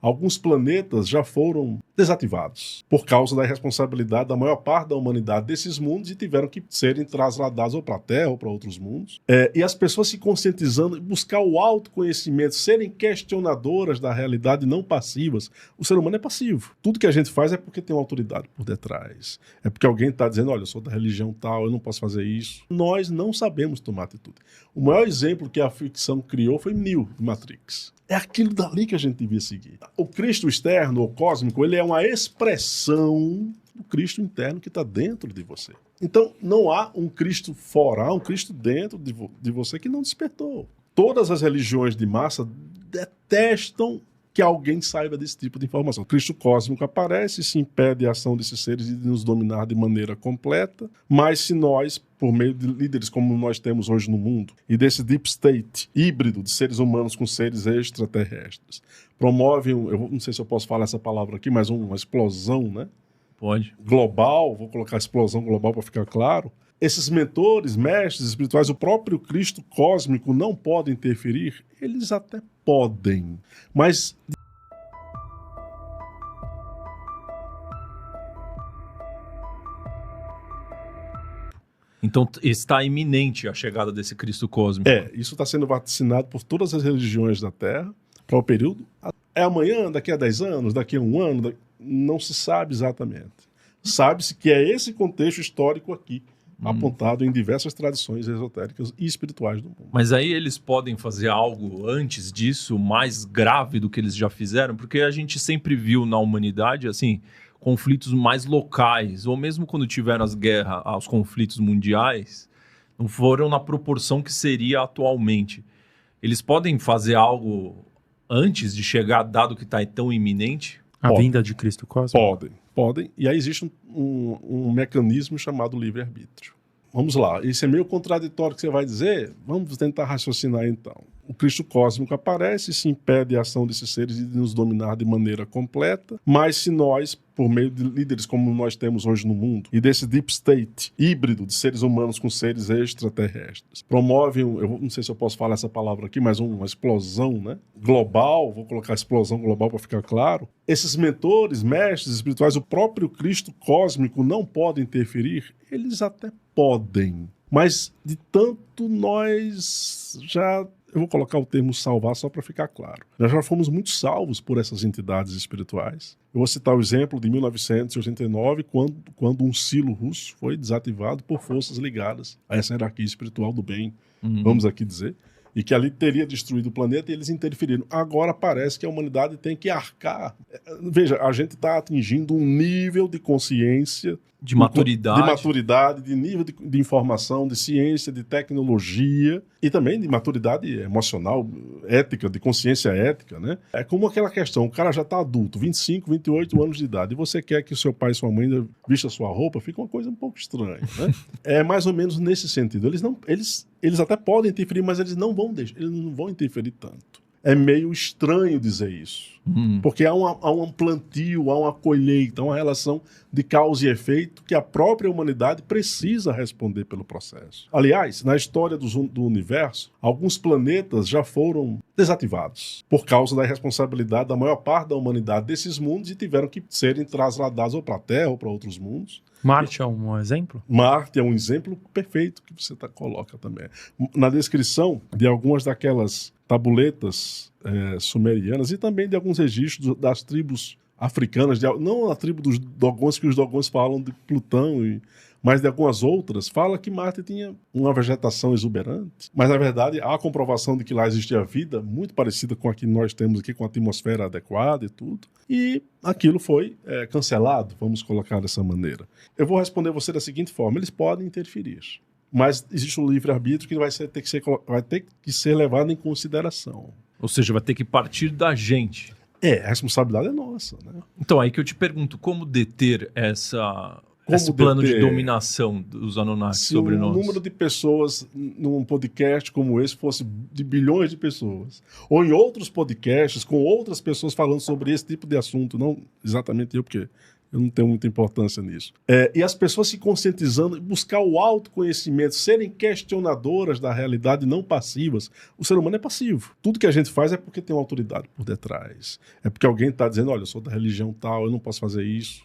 alguns planetas já foram desativados por causa da irresponsabilidade da maior parte da humanidade desses mundos e tiveram que serem trasladados ou para a Terra ou para outros mundos. E as pessoas se conscientizando, buscar o autoconhecimento, serem questionadoras da realidade, não passivas. O ser humano é passivo. Tudo que a gente faz é porque tem uma autoridade por detrás. É porque alguém está dizendo, olha, eu sou da religião tal, eu não posso fazer isso. Nós não sabemos tomar atitude. O maior exemplo que a ficção criou foi Neo, de Matrix. É aquilo dali que a gente devia seguir. O Cristo externo ou cósmico, ele é uma expressão do Cristo interno que está dentro de você. Então, não há um Cristo fora, há um Cristo dentro de você que não despertou. Todas as religiões de massa detestam que alguém saiba desse tipo de informação. O Cristo cósmico aparece, se impede a ação desses seres de nos dominar de maneira completa, mas se nós, por meio de líderes como nós temos hoje no mundo, e desse deep state híbrido de seres humanos com seres extraterrestres, promovem, eu não sei se eu posso falar essa palavra aqui, mas uma explosão, né? Pode. Global, vou colocar explosão global para ficar claro. Esses mentores, mestres espirituais, o próprio Cristo cósmico não pode interferir? Eles até podem, mas... Então está iminente a chegada desse Cristo cósmico. Isso está sendo vacinado por todas as religiões da Terra para o período... É amanhã, daqui a 10 anos, daqui a um ano, não se sabe exatamente. Sabe-se que é esse contexto histórico aqui, apontado em diversas tradições esotéricas e espirituais do mundo. Mas aí eles podem fazer algo antes disso, mais grave do que eles já fizeram? Porque a gente sempre viu na humanidade, assim, conflitos mais locais, ou mesmo quando tiveram as guerras, os conflitos mundiais, não foram na proporção que seria atualmente. Eles podem fazer algo antes de chegar, dado que está tão iminente? A vinda de Cristo cósmico? Podem. E aí existe um mecanismo chamado livre-arbítrio. Vamos lá. Isso é meio contraditório que você vai dizer. Vamos tentar raciocinar então. O Cristo cósmico aparece, se impede a ação desses seres de nos dominar de maneira completa, mas se nós, por meio de líderes como nós temos hoje no mundo, e desse deep state híbrido de seres humanos com seres extraterrestres, promovem, eu não sei se eu posso falar essa palavra aqui, mas uma explosão, né? Global, vou colocar explosão global para ficar claro. Esses mentores, mestres espirituais, o próprio Cristo cósmico não pode interferir? Eles até podem, mas de tanto nós já... Eu vou colocar o termo salvar só para ficar claro. Nós já fomos muito salvos por essas entidades espirituais. Eu vou citar o exemplo de 1989, quando um silo russo foi desativado por forças ligadas a essa hierarquia espiritual do bem, vamos aqui dizer, e que ali teria destruído o planeta e eles interferiram. Agora parece que a humanidade tem que arcar. Veja, a gente está atingindo um nível de consciência, de maturidade, de nível de informação, de ciência, de tecnologia e também de maturidade emocional, ética, de consciência ética, né? É como aquela questão, o cara já está adulto, 25, 28 anos de idade, e você quer que o seu pai e sua mãe vista sua roupa, fica uma coisa um pouco estranha, né? É mais ou menos nesse sentido. Eles até podem interferir, mas eles não vão interferir tanto. É meio estranho dizer isso. Porque há um plantio, há uma colheita, há uma relação de causa e efeito que a própria humanidade precisa responder pelo processo. Aliás, na história do universo, alguns planetas já foram desativados por causa da irresponsabilidade da maior parte da humanidade desses mundos e tiveram que serem trasladados ou para a Terra ou para outros mundos. Marte é um exemplo? Marte é um exemplo perfeito que você coloca também. Na descrição de algumas daquelas tabuletas sumerianas e também de alguns registros das tribos africanas, não a tribo dos Dogons, que os Dogons falam de Plutão, mas de algumas outras, fala que Marte tinha uma vegetação exuberante. Mas, na verdade, há a comprovação de que lá existia vida muito parecida com a que nós temos aqui, com a atmosfera adequada e tudo. E aquilo foi cancelado, vamos colocar dessa maneira. Eu vou responder você da seguinte forma: eles podem interferir. Mas existe um livre-arbítrio que vai ter que ser levado em consideração. Ou seja, vai ter que partir da gente. A responsabilidade é nossa, né? Então, aí que eu te pergunto, como deter esse plano de dominação dos Anunnaki sobre nós? Se o número de pessoas num podcast como esse fosse de bilhões de pessoas, ou em outros podcasts com outras pessoas falando sobre esse tipo de assunto, não exatamente eu, porque Eu não tenho muita importância nisso. E as pessoas se conscientizando, buscar o autoconhecimento, serem questionadoras da realidade, não passivas. O ser humano é passivo. Tudo que a gente faz é porque tem uma autoridade por detrás. É porque alguém está dizendo, olha, eu sou da religião tal, eu não posso fazer isso,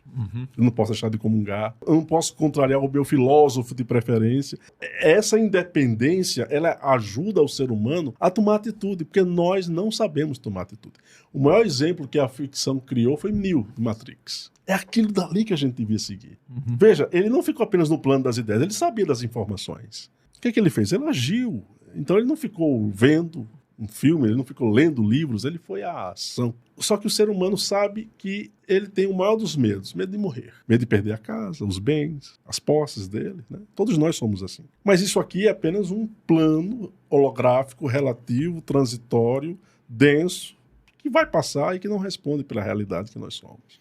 eu não posso deixar de comungar, eu não posso contrariar o meu filósofo de preferência. Essa independência, ela ajuda o ser humano a tomar atitude, porque nós não sabemos tomar atitude. O maior exemplo que a ficção criou foi Neo, de Matrix. É aquilo dali que a gente devia seguir. Veja, ele não ficou apenas no plano das ideias, ele sabia das informações. O que ele fez? Ele agiu. Então ele não ficou vendo um filme, ele não ficou lendo livros, ele foi à ação. Só que o ser humano sabe que ele tem o maior dos medos, medo de morrer. Medo de perder a casa, os bens, as posses dele, né? Todos nós somos assim. Mas isso aqui é apenas um plano holográfico, relativo, transitório, denso, que vai passar e que não responde pela realidade que nós somos.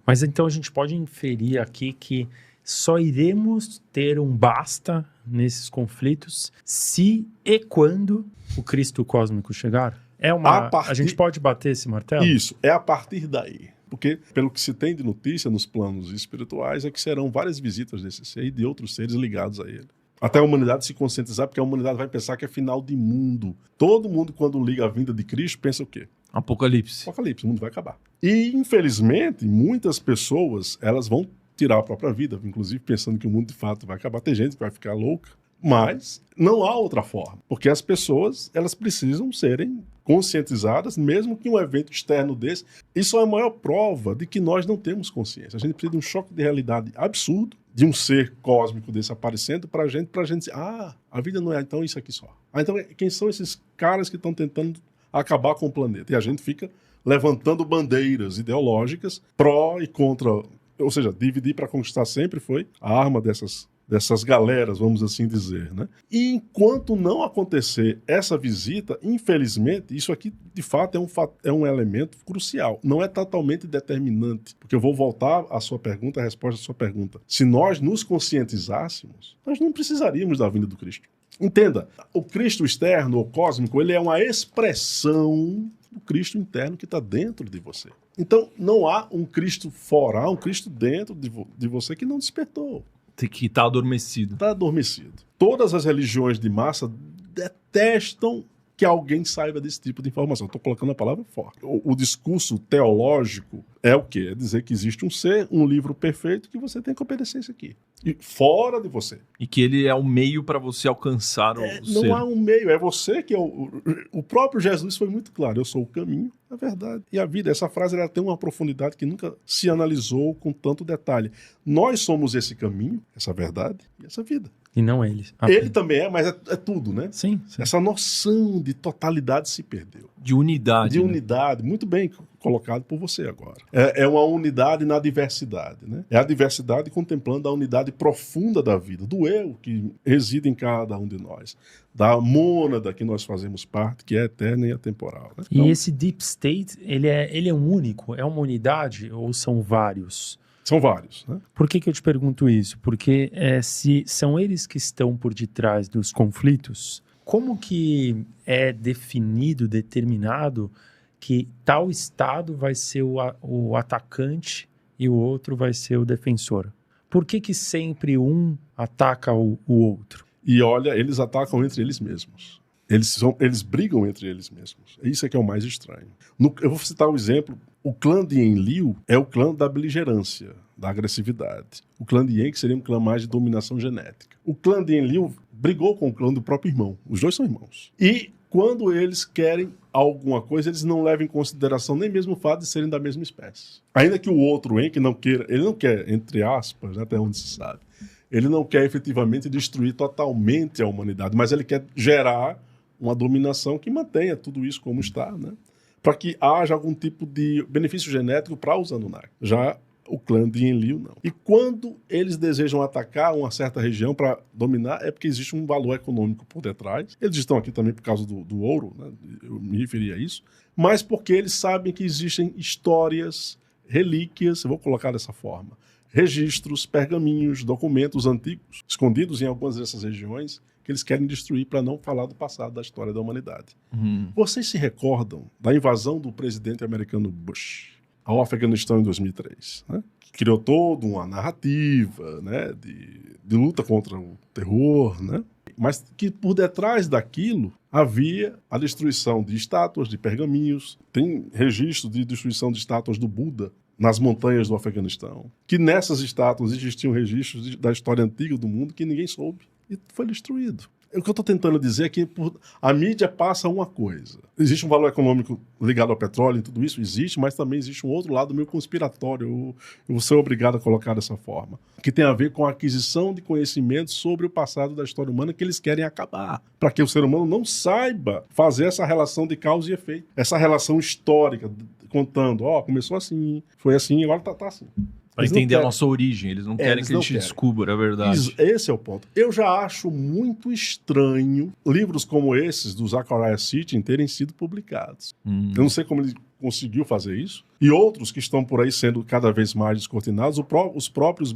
Mas então a gente pode inferir aqui que só iremos ter um basta nesses conflitos se e quando o Cristo cósmico chegar? A gente pode bater esse martelo? Isso, é a partir daí. Porque, pelo que se tem de notícia nos planos espirituais, é que serão várias visitas desse ser e de outros seres ligados a ele. Até a humanidade se conscientizar, porque a humanidade vai pensar que é final de mundo. Todo mundo, quando liga a vinda de Cristo, pensa o quê? Apocalipse. Apocalipse, o mundo vai acabar. E, infelizmente, muitas pessoas, elas vão tirar a própria vida, inclusive pensando que o mundo de fato vai acabar. Tem gente que vai ficar louca, mas não há outra forma. Porque as pessoas, elas precisam serem conscientizadas, mesmo que um evento externo desse. Isso é a maior prova de que nós não temos consciência. A gente precisa de um choque de realidade absurdo, de um ser cósmico desse aparecendo pra gente dizer, a vida não é então isso aqui só. Então quem são esses caras que estão tentando acabar com o planeta? E a gente fica levantando bandeiras ideológicas pró e contra, ou seja, dividir para conquistar sempre foi a arma dessas galeras, vamos assim dizer, né? E enquanto não acontecer essa visita, infelizmente, isso aqui de fato é um elemento crucial. Não é totalmente determinante, porque eu vou voltar à sua pergunta, a resposta à sua pergunta. Se nós nos conscientizássemos, nós não precisaríamos da vinda do Cristo. Entenda, o Cristo externo ou cósmico, ele é uma expressão do Cristo interno que está dentro de você. Então, não há um Cristo fora, há um Cristo dentro de você que não despertou. Que está adormecido. Está adormecido. Todas as religiões de massa detestam que alguém saiba desse tipo de informação. Estou colocando a palavra forte. O discurso teológico é o quê? É dizer que existe um ser, um livro perfeito, que você tem que obedecer isso aqui. E fora de você. E que ele é o meio para você alcançar o ser. Não há um meio, é você que é o próprio Jesus foi muito claro. Eu sou o caminho, a verdade e a vida. Essa frase ela tem uma profundidade que nunca se analisou com tanto detalhe. Nós somos esse caminho, essa verdade e essa vida. E não ele. Ele também é, mas é tudo, né? Sim. Essa noção de totalidade se perdeu. De unidade. De unidade, muito bem colocado por você agora. É uma unidade na diversidade, né? É a diversidade contemplando a unidade profunda da vida, do eu que reside em cada um de nós, da mônada que nós fazemos parte, que é eterna e atemporal. Né? Então, e esse deep state, ele é um único? É uma unidade ou são vários? São vários. Né? Por que eu te pergunto isso? Porque se são eles que estão por detrás dos conflitos, como que é definido, determinado que tal estado vai ser o atacante e o outro vai ser o defensor? Por que sempre um ataca o outro? E olha, eles atacam entre eles mesmos. Eles brigam entre eles mesmos. Isso é que é o mais estranho. Eu vou citar um exemplo. O clã de Enlil é o clã da beligerância, da agressividade. O clã de Enki seria um clã mais de dominação genética. O clã de Enlil brigou com o clã do próprio irmão. Os dois são irmãos. E quando eles querem alguma coisa, eles não levam em consideração nem mesmo o fato de serem da mesma espécie. Ainda que o outro Enki não queira, ele não quer, entre aspas, até onde se sabe, ele não quer efetivamente destruir totalmente a humanidade, mas ele quer gerar uma dominação que mantenha tudo isso como está, né? Para que haja algum tipo de benefício genético para os Anunnaki. Já o clã de Enlil, não. E quando eles desejam atacar uma certa região para dominar, é porque existe um valor econômico por detrás. Eles estão aqui também por causa do ouro, né? Eu me referi a isso. Mas porque eles sabem que existem histórias, relíquias, eu vou colocar dessa forma, registros, pergaminhos, documentos antigos, escondidos em algumas dessas regiões, que eles querem destruir para não falar do passado da história da humanidade. Vocês se recordam da invasão do presidente americano Bush? ao Afeganistão em 2003, né? Que criou toda uma narrativa, né, de luta contra o terror, né? Mas que por detrás daquilo havia a destruição de estátuas, de pergaminhos. Tem registro de destruição de estátuas do Buda nas montanhas do Afeganistão. Que nessas estátuas existiam registros da história antiga do mundo que ninguém soube. E foi destruído. O que eu estou tentando dizer é que a mídia passa uma coisa. Existe um valor econômico ligado ao petróleo e tudo isso? Existe, mas também existe um outro lado meio conspiratório. Eu vou ser obrigado a colocar dessa forma. Que tem a ver com a aquisição de conhecimentos sobre o passado da história humana que eles querem acabar. Para que o ser humano não saiba fazer essa relação de causa e efeito. Essa relação histórica, contando, começou assim, foi assim, agora tá assim. Para entender a nossa origem, eles não querem que a gente descubra a verdade. Esse é o ponto. Eu já acho muito estranho livros como esses do Zecharia Sitchin terem sido publicados. Eu não sei como ele conseguiu fazer isso. E outros que estão por aí sendo cada vez mais descortinados, os próprios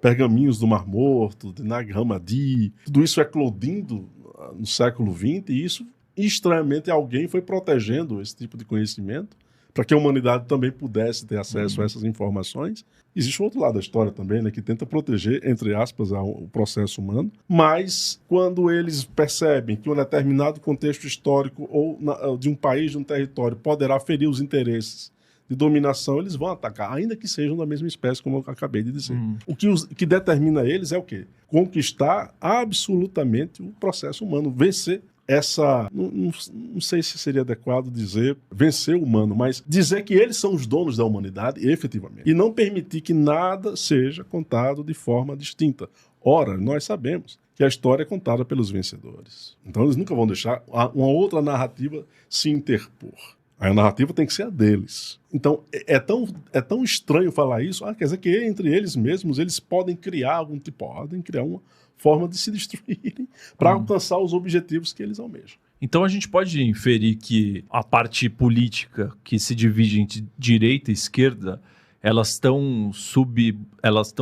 pergaminhos do Mar Morto, de Nag Hammadi, tudo isso eclodindo no século XX, e isso, estranhamente, alguém foi protegendo esse tipo de conhecimento para que a humanidade também pudesse ter acesso a essas informações. Existe outro lado da história também, né, que tenta proteger, entre aspas, o processo humano, mas quando eles percebem que um determinado contexto histórico ou de um país, de um território, poderá ferir os interesses de dominação, eles vão atacar, ainda que sejam da mesma espécie, como eu acabei de dizer. O que determina eles é o quê? Conquistar absolutamente o processo humano, vencer essa, não sei se seria adequado dizer vencer o humano, mas dizer que eles são os donos da humanidade, efetivamente, e não permitir que nada seja contado de forma distinta. Ora, nós sabemos que a história é contada pelos vencedores. Então eles nunca vão deixar uma outra narrativa se interpor. A narrativa tem que ser a deles. Então é tão estranho falar isso. Quer dizer que entre eles mesmos eles podem criar podem criar uma forma de se destruírem para alcançar os objetivos que eles almejam. Então a gente pode inferir que a parte política que se divide entre direita e esquerda, elas estão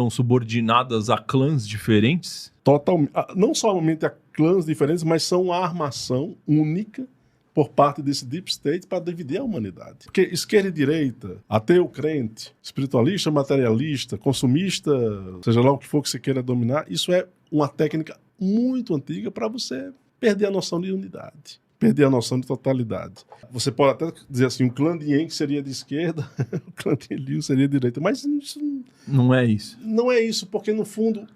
subordinadas a clãs diferentes? Totalmente. Não somente a clãs diferentes, mas são uma armação única por parte desse deep state para dividir a humanidade. Porque esquerda e direita, ateu, crente, espiritualista, materialista, consumista, seja lá o que for que você queira dominar, isso é uma técnica muito antiga para você perder a noção de unidade, perder a noção de totalidade. Você pode até dizer assim, o clã de Enki seria de esquerda, o clã de Liu seria de direita, mas isso não é isso. Não é isso, porque no fundo,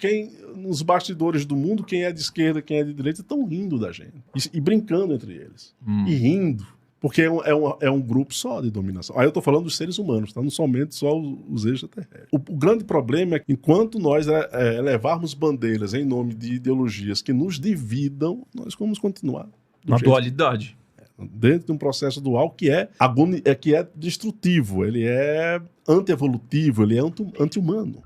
nos bastidores do mundo, quem é de esquerda, quem é de direita, estão rindo da gente. E brincando entre eles. E rindo. Porque é um grupo só de dominação. Aí eu estou falando dos seres humanos, tá? Não somente só os extraterrestres. O grande problema é que enquanto nós levarmos bandeiras em nome de ideologias que nos dividam, nós vamos continuar na dualidade. Dentro de um processo dual que é destrutivo, ele é antievolutivo, ele é anti-humano.